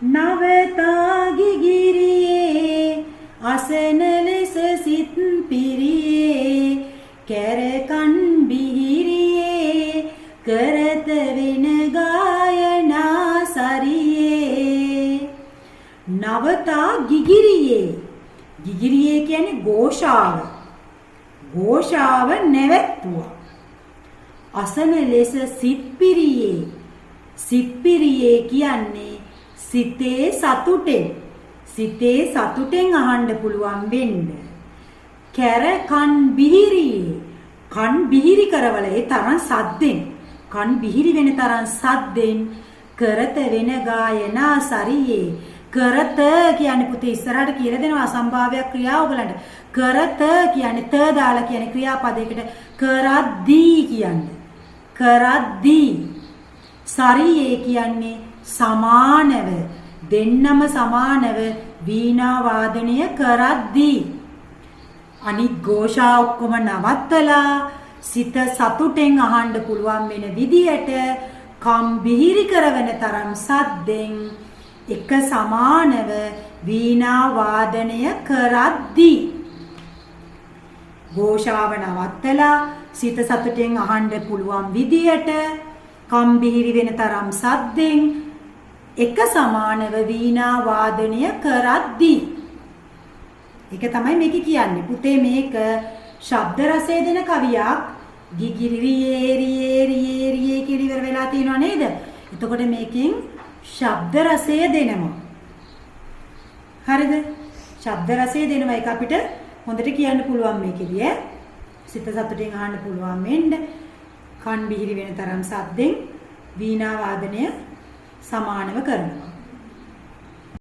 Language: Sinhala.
නවතා ගිගිරියේ අසන ලෙස සිත් පිරියේ කැරකන් බිහිරියේ කරත වෙන ගායනා සරියේ නවතා ගිගිරියේ ගිගිරියේ කියන්නේ ഘോഷාව නැවැත්තුවා අසන ලෙස සිත් පිරියේ කියන්නේ සිතේ සතුටෙන් අහන්න පුළුවන් වෙන්න. කැර කන් බිහිරි කරවල ඒ තරම් සද්දෙන් කන් බිහිරි වෙන තරම් සද්දෙන් කරත වෙන ගායනා සරියේ කරත කියන්නේ පුතේ ඉස්සරහට කියලා දෙනවා අසම්භාව්‍ය ක්‍රියා ඔයගලන්ට කරත කියන්නේ ත දාලා කියන්නේ ක්‍රියාපදයකට කරද්දී කියන්නේ කරද්දී සරියේ කියන්නේ සමානව දෙන්නම සමානව වීණා වාදනය කරද්දී අනිත් ഘോഷා ඔක්කොම නවත්තලා සිත සතුටෙන් අහන්න පුළුවන් වෙන විදියට කම් බිහිරි කරවන තරම් සද්දෙන් එක සමානව වීණා වාදනය කරද්දී ഘോഷාව නවත්තලා සිත සතුටෙන් අහන්න පුළුවන් විදියට කම් බිහිරි වෙන තරම් සද්දෙන් එක සමානව වීණා වාදනය කරද්දී ඒක තමයි මේක කියන්නේ පුතේ මේක ශබ්ද රසය දෙන කවියක් ගිගිරියේ රියේ කියලා ඉවර වෙලා තියෙනව නේද එතකොට මේකෙන් ශබ්ද රසය දෙනවා හරිද ශබ්ද රසය දෙනවා ඒක අපිට හොඳට කියන්න පුළුවන් මේකෙදී සිත සතුටින් අහන්න පුළුවන් වෙන්න කන් බිහිරි වෙන තරම් සද්දෙන් වීණා වාදනය සමානව කරනවා